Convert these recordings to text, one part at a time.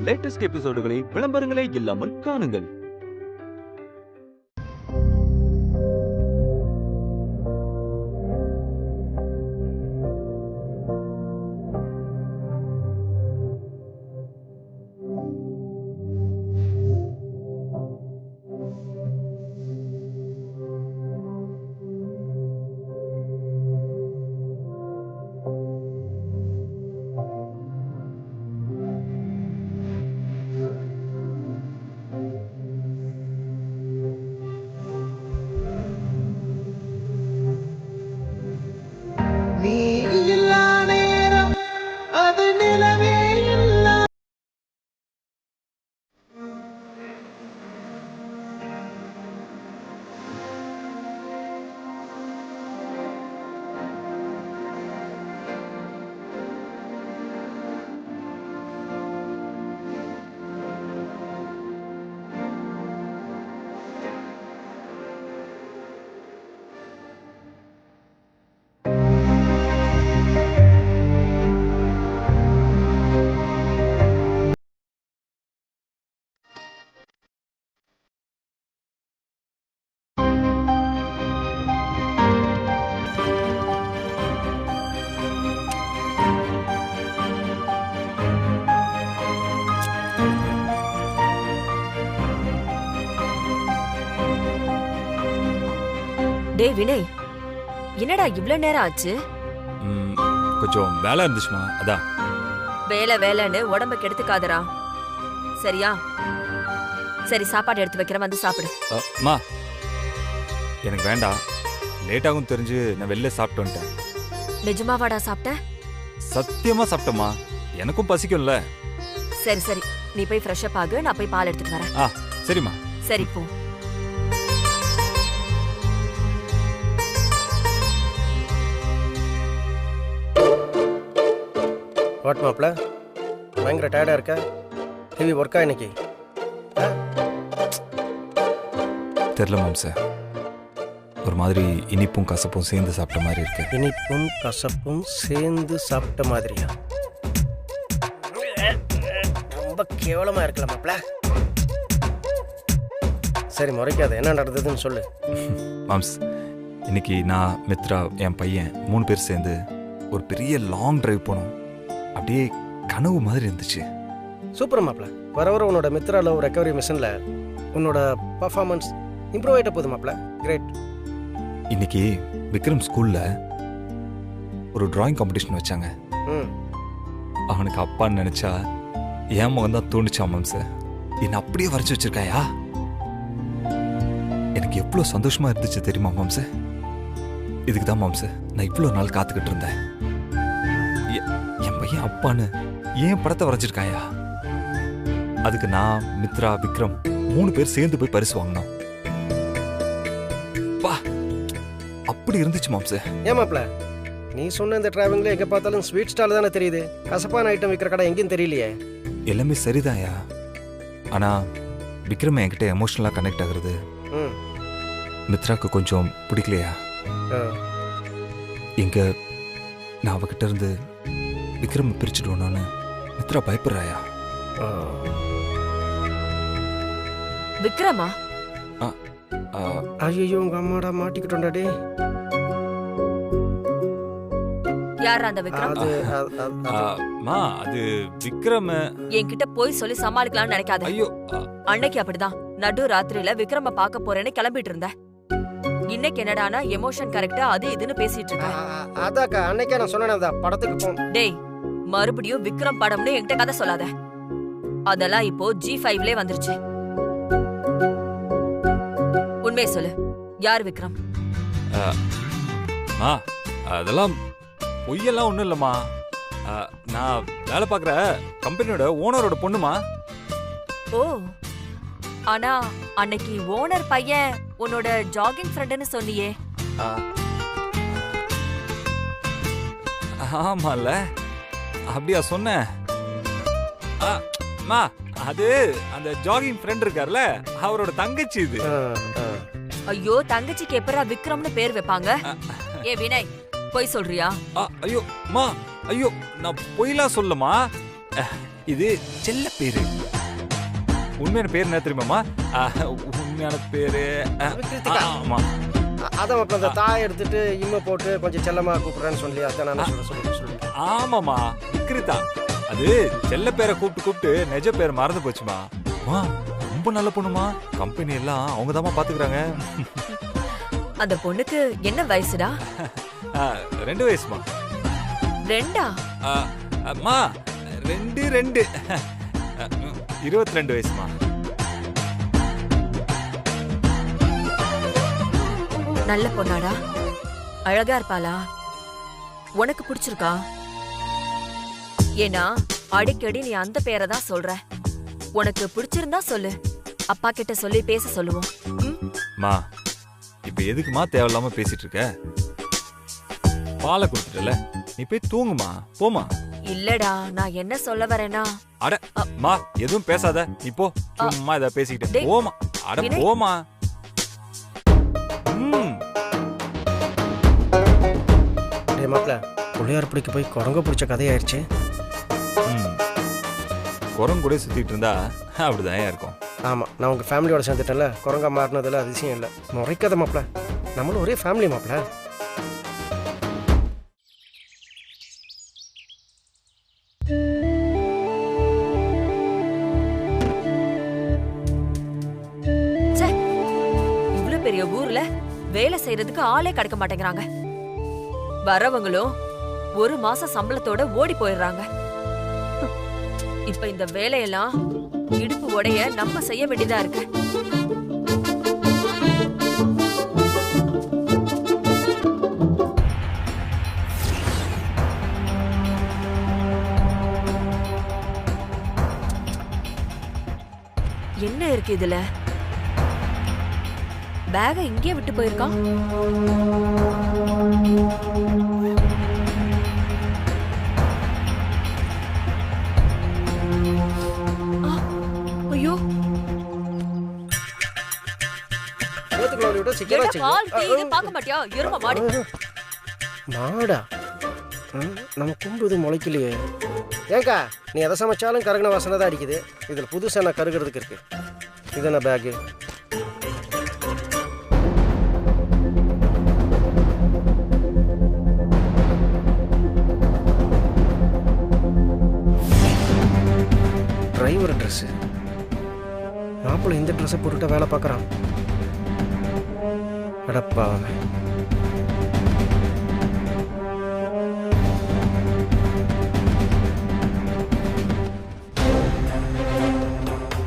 Latest எபிசோடுகளை விளம்பரங்களே இல்லாமல் காணுங்கள். நீ இல்லா நேரம் அது நிலவே இல்லா. டே வினய், என்னடா இவ்ளோ நேரம் ஆச்சு? கொஞ்சம் வேலை இருந்துச்சுமா, அதான். வேலை வேலைன்னு உடம்ப கெடுத்துக்காதரா, சரியா? சரி, சாப்பாடு எடுத்து வைக்கிறேன், வந்து சாப்பிடு. அம்மா, எனக்கு வேண்டாம், லேட்டாகும் தெரிஞ்சு நான் வெளில சாப்பிட்டு வந்துட்டேன். நிஜமாவாடா சாப்பிட்ட? சத்தியமா சாப்பிட்டேம்மா, எனக்கும் பசிக்கும்ல. சரி சரி, நீ போய் ஃப்ரெஷ் அப் ஆகு, நான் போய் பால் எடுத்துட்டு வரேன். சரிம்மா. சரி போ. வாட் மாப்ள, பயங்கர டயர்டா இருக்க? ஹெவி ஒர்க்கா இன்னைக்கு? தெரியல மாம்ச, ஒரு மாதிரி இனிப்பும் கசப்பும் சேர்ந்து சாப்பிட்ட மாதிரி இருக்கு. இனிப்பும் கசப்பும் சேர்ந்து சாப்பிட்ட மாதிரியா? ரொம்ப கேவலமா இருக்கல மாப்ள. சரி, முறைக்காத, என்ன நடந்ததுன்னு சொல்லு. மாம்ஸ், இன்னைக்கு நான், மித்ரா, என் பையன் 3 பேர் சேர்ந்து ஒரு பெரிய லாங் டிரைவ் போனோம். அப்படியே கனவு மாதிரி இருந்துச்சு. சூப்பர் மாப்ள. வர வர உன்னோட மித்ரா லவ் ரெக்கவரி மிஷன்ல உன்னோட பர்ஃபார்மன்ஸ் இம்ப்ரூவ் ஆயிட்ட போகுது மாப்ள. கிரேட். இன்னைக்கு விக்ரம் ஸ்கூல்ல ஒரு டிராயிங் காம்படிஷன் வச்சாங்க. அவனுக்கு அப்பான்னு நினைச்சா என் முகம் தான் தோணுச்சா மாம்ச. என்ன அப்படியே வரைச்சு வச்சிருக்காயா? எனக்கு எவ்வளவு சந்தோஷமா இருந்துச்சு தெரியுமா மாம்ச? இதுக்கு தான் மாம்ச நான் இவ்வளவு நாள் காத்துக்கிட்டு இருந்தேன். என் பையன் அப்பான்னு ஏன் படத்தை வரைஞ்சிருக்காயா? அதுக்கு நான், மித்ரா, விக்ரம் 3 பேர் சேர்ந்து போய் பரிசு வாங்கினோம். அப்படி இருந்துச்சு மாம்ச. ஏன் மாப்ள, நீ சொன்ன இந்த டிராவலிங்ல எங்க பார்த்தாலும் ஸ்வீட் ஸ்டால் தானே தெரியுது, கசப்பான ஐட்டம் விற்கிற கடை எங்கேயும் தெரியலையே. எல்லாமே சரிதான்யா, ஆனா விக்ரம் என்கிட்ட எமோஷனலா கனெக்ட் ஆகுறது மித்ராக்கு கொஞ்சம் பிடிக்கலையா? இங்க நான் அவகிட்ட இருந்து விக்ரம் பிரிச்சுடுவோன்னு மித்ரா பயப்படுறாயா? விக்ரமா? ஐயோ, உங்க அம்மாடா மாட்டிக்கிட்டோம்டா. டே, யாரா அந்த விக்ரம்? அது விக்ரம். என்கிட்ட போய் சொல்லி சமாளிக்கலாம்னு நினைக்காத. ஐயோ, அன்னைக்கு அப்படிதான் நடு ராத்திரியில விக்ரம பார்க்க போறேன்னு கிளம்பிட்டு இருந்த. இன்னைக்கு என்னடானா எமோஷன் கரெக்டா அது இதுன்னு பேசிட்டு இருக்க. அதாக்கா, அன்னைக்கே நான் சொன்னேன் படத்துக்கு போ. டேய், மறுபடியும் விக்ரம் படம்னு என்கிட்ட கதை சொல்லாத. அதெல்லாம் இப்போ G5லே வந்துருச்சு. உண்மையை சொல்லு, யார் விக்ரம்? அதெல்லாம் பொய்யெல்லாம் ஒண்ணும் இல்லம்மா. நான் வேலை பார்க்குற கம்பெனியோட ஓனரோட பொண்ணுமா. ஓ, ஆனா அன்னைக்கு ஓனர் பையன் உன்னோட ஜாகிங் ஃப்ரெண்டுன்னு சொன்னியே. ஆமால, அப்படியா சொன்ன? அது அந்த ஜாகிங் ஃப்ரெண்ட் இருக்கார்ல, அவரோட தங்கச்சி இது. ஐயோ, தங்கச்சிக்கு எப்பரா விக்ரம்னு பேர் வைப்பாங்க? ஏ வினய், பொய் சொல்றியா? ஐயோ மா, ஐயோ நான் பொய்லாம் சொல்லமா. இது செல்ல பேரு. உண்மையான பேர் என்ன தெரியுமாமா? உண்மையான பேரு கிருத்திகா. ஆமா. அதான் மாப்பிள்ள அந்த தாய் எடுத்துட்டு இம்மை போட்டு கொஞ்சம் செல்லமா கூப்பிடுறேன்னு சொல்லி அதான் நான் சொல்லுவேன். ஆமாமா விக்ரிதா. அது செல்ல பேரை கூப்பிட்டு நிஜ பேர் மறந்து போச்சுமா. ரொம்ப நல்ல பொண்ணுமா. கம்பெனி எல்லாம் அவங்க தான் பாத்துக்கிறாங்க. அந்த பொண்ணுக்கு என்ன வயசுடா? 2 வயசுமா. 2ஆ? அம்மா 2 22 வயசுமா. நல்ல பொண்ணாடா? அழகா இருப்பாளா? உனக்கு பிடிச்சிருக்கா? ஏன்னா அடிக்கடி நீ அந்த பேரை தான் சொல்ற. உனக்கு பிடிச்சிருந்தா சொல்லு, அப்பா கிட்ட சொல்லி பேச சொல்லுவோம். மா இப்ப எதுக்குமா தேவையில்லாம பேசிட்டு இருக்க? பாலை கொடுத்துட்டல, நீ போய் தூங்குமா. போமா. இல்லடா, நான் என்ன சொல்ல வரேன்னா. அட மா எதுவும் பேசாத, நீ போ. சும்மா இத பேசிக்கிட்டு போமா. அட போமா. டேய் மாப்பிள்ள, புள்ளையார் பிடிக்க போய் குரங்க பிடிச்ச கதையாயிருச்சு. குரங்கு கூட சுத்திட்டு இருந்தா அப்படிதான் இருக்கும். ஆமாம், நான் உங்கள் ஃபேமிலியோட சேர்ந்துட்டேன்ல, குரங்கா மாறினதில் அதிசயம் இல்லை. முறைக்காத மாப்பிள்ள, நம்மளும் ஒரே ஃபேமிலி மாப்பிள்ள. இவ்வளவு பெரிய ஊர்ல வேலை செய்யறதுக்கு ஆளே கிடைக்க மாட்டேங்கிறாங்க. வரவங்களும் 1 மாசம் சம்பளத்தோட ஓடி போயிடுறாங்க. இப்ப இந்த வேலையெல்லாம் இடுப்பு உடைய நம்ம செய்ய வேண்டியதா இருக்கு. என்ன இருக்கு இதுல? பேக இங்கே விட்டு போயிருக்கான். ஐயோ, பார்க்க மாட்டியா? எரும மாடு. மாடா? நம்ம கும்புது முளைக்கலையே. ஏங்கா, நீ எதை சமைச்சாலும் கருகின வாசனை தான் அடிக்குது. இதில் புதுசாக நான் கருகிறதுக்கு இருக்கு. இது என்ன பேகு? Driver dress. மாப்பிள்ளை இந்த ட்ரெஸ்ஸை போட்டுட்டு வேலை பார்க்குறான். அடப்பா,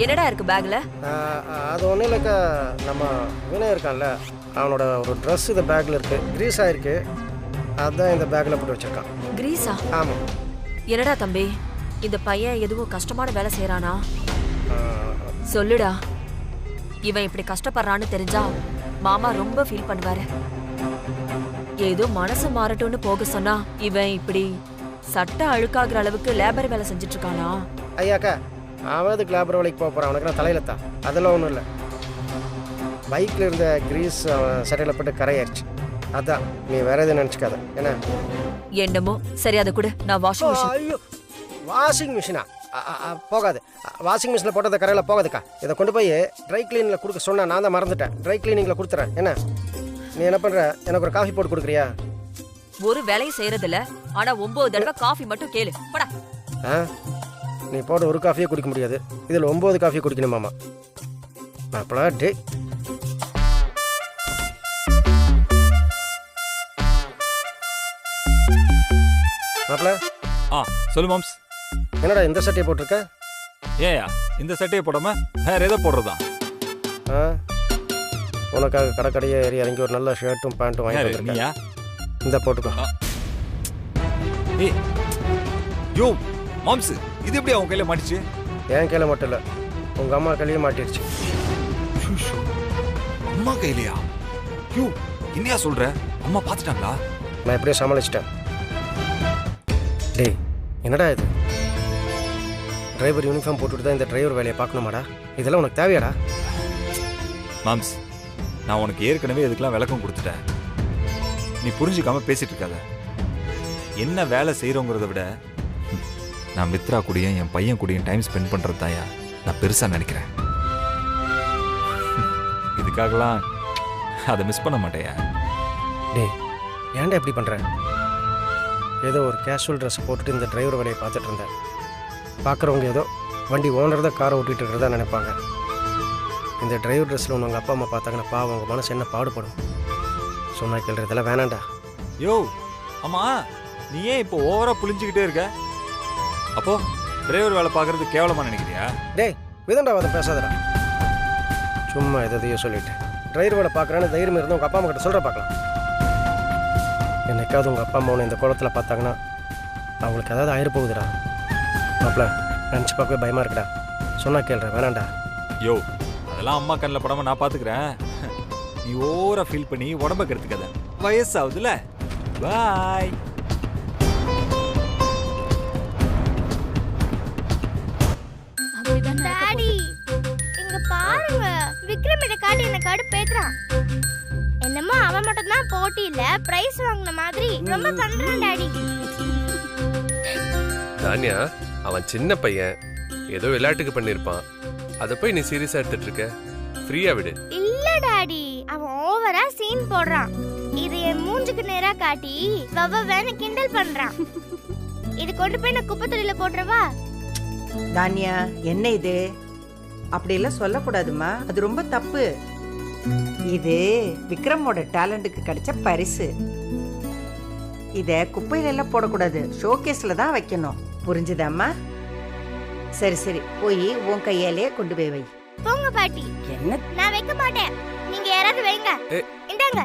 என்னடா இருக்கு பேக்ல? அது ஒன்றும் இல்லைக்கா, நம்ம வினய் இருக்கான்ல, அவனோட ஒரு ட்ரெஸ் இந்த பேக்கில் இருக்கு. கிரீஸ் ஆயிருக்கு, அதான் இந்த பேக்கில் போட்டு வச்சிருக்கான். கிரீஸா? ஆமாம். என்னடா தம்பி, இந்த பையன் எதுவும் கஷ்டமான வேலை செய்யறானா? சொல்லுடா. இவன் இப்படி கஷ்டப்படுறான்னு தெரிஞ்சா மாமா ரொம்ப ஃபீல் பண்ணுவாரு. ஏதோ மனசு மாறட்டும்னு போக சொன்னா இவன் இப்படி சட்ட அழுக்காகிற அளவுக்கு லேபர் வேலை செஞ்சுட்டு இருக்கானா? ஐயாக்கா, அவன் அதுக்கு லேபர் வேலைக்கு போக போகிறான். அவனுக்கு நான் தலையிலத்தான். அதெல்லாம் ஒன்றும் இல்லை. பைக்கில் இருந்த கிரீஸ் அவன் சட்டையில் போட்டு கரையாயிருச்சு. அதான், நீ வேற எதுவும் நினச்சிக்காத. என்ன என்னமோ சரி, அதை கூட நான் வாஷிங் மிஷின். ஐயோ, வாஷிங் மிஷினா? போகாது. வாஷிங் மிஷினில் போட்டத கரையில் போகாதுக்கா. இதை கொண்டு போய் ட்ரை கிளீனில் கொடுக்க சொன்னா, நான் தான் மறந்துட்டேன். ட்ரை கிளீனிங்கில் கொடுத்துறேன். என்ன நீ என்ன பண்ணுற? எனக்கு ஒரு காஃபி போட்டு கொடுக்குறியா? ஒரு வேலையும் செய்யறதில்ல, ஆனா 9 தடவை காஃபி மட்டும் கேளு. போடா. நீ போட ஒரு காஃபியே குடிக்க முடியாது, இதில் 9 காஃபியை குடிக்கணுமாமா. மாப்பிளா டே, மாப்பிள. சொல்லு மாம்ஸ். என்னடா இந்த சட்டையை போட்டிருக்க? ஏயா இந்த சட்டையை போடாம வேற ஏதோ போடுறதா? உனக்காக கடைக்கடையே ஏறி இறங்கி ஒரு நல்ல ஷர்ட்டும் பேண்ட்டும் வாங்கி வந்துருக்கியா? இந்த போட்டுக்கோ. யோ மாம்ஸ், இது எப்படி அவன் கையில மாட்டிச்சு? என் கையில மட்டும் இல்லை, உங்க அம்மா கையிலேயே மாட்டிருச்சு. அம்மா கையிலையா? யோ என்னையா சொல்ற? அம்மா பார்த்துட்டாங்களா? நான் எப்படியோ சமாளிச்சிட்டேன். டேய், என்னடா இது? டிரைவர் யூனிஃபார்ம் போட்டுட்டு தான் இந்த டிரைவர் வேலையை பார்க்கணுமாடா? இதெல்லாம் உனக்கு தேவையாடா? மாம்ஸ், நான் உனக்கு ஏற்கனவே இதுக்கெல்லாம் விளக்கம் கொடுத்துட்டேன். நீ புரிஞ்சுக்காம பேசிட்டு இருக்காத. என்ன வேலை செய்யறோங்கிறத விட நான் மித்ரா கூடயும் என் பையன் கூடயும் டைம் ஸ்பெண்ட் பண்ணுறது தாயா நான் பெருசாக நினைக்கிறேன். இதுக்காகலாம் அதை மிஸ் பண்ண மாட்டேயா. டேய் ஏன்டா இப்படி பண்ணுற? ஏதோ ஒரு கேஷுவல் ட்ரெஸ் போட்டுட்டு இந்த டிரைவர் வேலையை பார்த்துட்டு இருந்தேன். பார்க்குறவங்க ஏதோ வண்டி ஓனர் தான் காரை ஓட்டிகிட்டு இருக்கிறதா நினைப்பாங்க. இந்த டிரைவர் ட்ரெஸ்ஸில் ஒன்று உங்கள் அப்பா அம்மா பார்த்தாங்கன்னா பாவம் உங்கள் மனசு என்ன பாடுபடும். சொன்னா கேள்றதெல்லாம் வேணாண்டா. யோ ஆமா, நீ ஏன் இப்போ ஓவரா புளிஞ்சுக்கிட்டே இருக்க? அப்போ டிரைவர் வேலை பார்க்கறது கேவலமா நினைக்கிறியா? டேய் விதண்டா அதை பேசாதடா. சும்மா எதையோ சொல்லிட்டு டிரைவர் வேலை பார்க்குறேன்னு தைரியம் இருந்தால் உங்கள் அப்பா அம்மா கிட்ட சொல்கிற பார்க்கலாம். என்னைக்காவது உங்கள் அப்பா அம்மா உன்னை இந்த குளத்தில் பார்த்தாங்கன்னா அவங்களுக்கு ஏதாவது ஆயிரப்போகுதுடா. மாப்பிள்ள நினச்சி பார்க்கவே பயமாக இருக்குடா. சொன்னா கேள்ற வேணாண்டா. யோ அதெல்லாம் அம்மா கண்ணில் படாம நான் பார்த்துக்கிறேன். நீ ஓவரா ஃபீல் பண்ணி உடம்ப கெடுத்துக்காத. வயசாகுதுல. பாய். டாடி இங்க பாருங்க, விக்ரம் இத காட்டி என்ன கடுப்பேத்துறான். என்னமோ அவன் மட்டும் தான் போட்டியில பிரைஸ் வாங்கின மாதிரி ரொம்ப பண்றான் டாடி. தானியா அவன் சின்ன பையன், ஏதோ விளையாட்டுக்கு பண்ணிருப்பான். அத போய் நீ சீரியஸா எடுத்துட்டு இருக்க? ஃப்ரீயா விடு. இல்ல டாடி, அவன் ஓவரா சீன் போடுறான். இது என் மூஞ்சுக்கு நேரா காட்டி வேண கிண்டல் பண்றான். இது கொண்டு போய் நான் குப்பை தொட்டியில போட்டுறவா? தானியா என்ன இது? அப்படியெல்லாம் சொல்லக்கூடாதுமா, அது ரொம்ப தப்பு. இது விக்ரமோட டேலண்ட்டுக்கு கிடைச்ச பரிசு. இத குப்பையில எல்லாம் போடக்கூடாது, ஷோகேஸ்ல தான் வைக்கணும். புரிஞ்சுதாம்மா? சரி சரி, போய் உன் கையாலே கொண்டு போய் வை. போங்க பாட்டி. என்ன? நான் வைக்க மாட்டேன், நீங்க யாராவது வைங்க. இந்தாங்க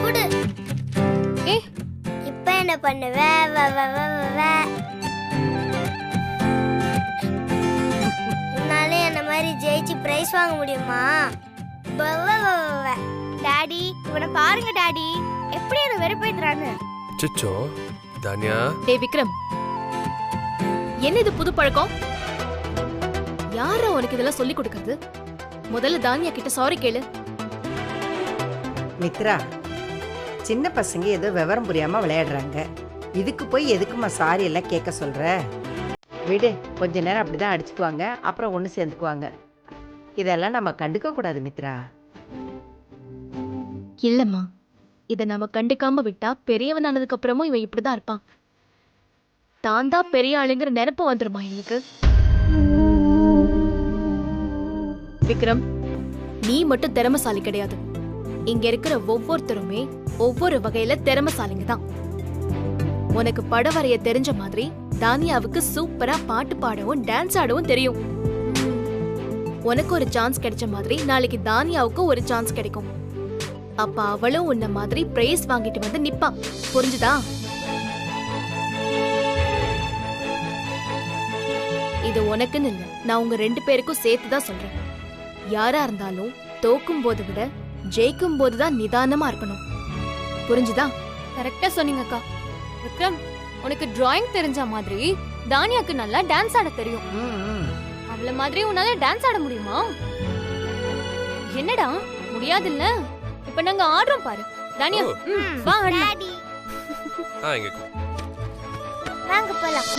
குடு. இப்ப என்ன பண்ணுவ? உன்னால என்ன மாதிரி ஜெயிச்சு பிரைஸ் வாங்க முடியுமா? டாடி இவனை பாருங்க டாடி, எப்படி என்ன வெறுப்பேத்துறான்னு. சிச்சோ தானியா. டே விக்ரம், என்ன இது புது பழக்கம்? யாரா உனக்கு இதெல்லாம் சொல்லி கொடுக்கறது? முதல்ல தானியா கிட்ட சாரி கேளு. மித்ரா, சின்ன பசங்க ஏதோ விவரம் புரியாம விளையாடுறாங்க. இதுக்கு போய் எதுக்குமா சாரி எல்லாம் கேட்க சொல்ற? விடு, கொஞ்ச நேரம் அப்படிதான் அடிச்சுக்குவாங்க, அப்புறம் ஒன்று சேர்ந்துக்குவாங்க. இதெல்லாம் நம்ம கண்டுக்க கூடாது மித்ரா. இல்லம்மா, இத நம்ம கண்டுக்காம விட்டா பெரியவன் ஆனதுக்கு அப்புறமும் இவன் இப்படிதான் இருப்பான். தான் தான் பெரிய ஆளுங்கிற நினைப்பு வந்துருமா எனக்கு? விக்ரம், நீ மட்டும் திறமைசாலி கிடையாது. இங்க இருக்கிற ஒவ்வொருத்தருமே ஒவ்வொரு வகையில திறமைசாலிங்க தான். உனக்கு படம் வரைய தெரிஞ்ச மாதிரி தானியாவுக்கு சூப்பரா பாட்டு பாடவும் டான்ஸ் ஆடவும் தெரியும். உனக்கு ஒரு சான்ஸ் கிடைச்ச மாதிரி நாளைக்கு தானியாவுக்கு ஒரு சான்ஸ் கிடைக்கும். அப்ப அவளும் உன்ன மாதிரி பிரைஸ் வாங்கிட்டு வந்து நிப்பா. புரிஞ்சுதா? இது உனக்குன்னு இல்ல, நான் உங்க 2 பேருக்கும் சேர்த்துதான் சொல்றேன். யாரா இருந்தாலும் தோக்கும் போது விட ஜெயிக்கும் போதுதான் நிதானமா இருக்கணும். புரிஞ்சுதா? கரெக்டா சொன்னீங்க அக்கா. விக்ரம், உனக்கு டிராயிங் தெரிஞ்ச மாதிரி தானியாக்கு நல்லா டான்ஸ் ஆட தெரியும். அவள மாதிரி உன்னால டான்ஸ் ஆட முடியுமா? என்னடா முடியாதுல்ல? இப்ப நாங்க ஆடுறோம் பாரு. தானியா வா ஆடலாம். டாடி இங்க வாங்க போலாம்.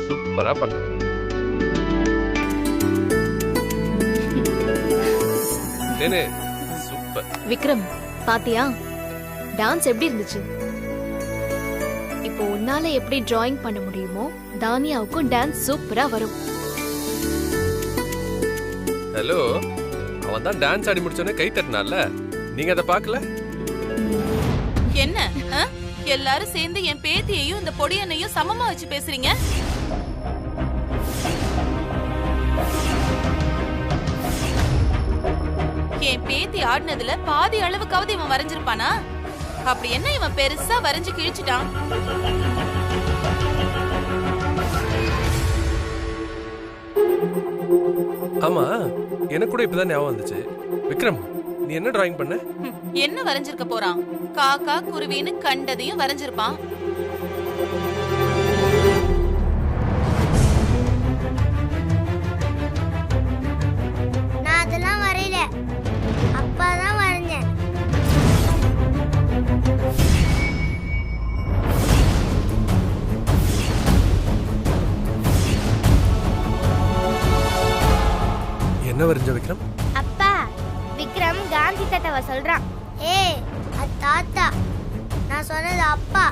சூப்பரா பண்ண. விக்ரம், பாத்தியா டான்ஸ் எப்படி இருந்துச்சு? இப்போ உன்னால எப்படி டிராயிங் பண்ண முடியுமோ தானியாவுக்கும் டான்ஸ் சூப்பரா வரும். ஹலோ, அவன் தான் டான்ஸ் ஆடி முடிச்சோன்னே கை தட்டினால, நீங்க அதை பார்க்கல? என்ன எல்லாரும் சேர்ந்து என் பேத்தியையும் இந்த பொடியனையும் சமமா வச்சு பேசுறீங்க? என் பேத்தி ஆடினதுல பாதி அளவுக்காவது இவன் வரைஞ்சிருப்பானா? அப்படி என்ன இவன் பெருசா வரைஞ்சு கிழிச்சிட்டான்? ஆமா, எனக்கு கூட இப்பதான் ஞாபகம் வந்துச்சு. விக்ரம், நீ என்ன டிராயிங் பண்ண? என்ன வரைஞ்சிருக்க போறான்? காக்கா குருவின்னு கண்டதையும் வரைஞ்சிருப்பான். நான் அதெல்லாம் வரையல, அப்பா தான் வரைஞ்சேன். என்ன வரைஞ்ச விக்ரம்? அப்பா, விக்ரம் காந்தி தாத்தாவை சொல்றான். ஏய், அது தாத்தா, நான் சொன்னது அப்பா.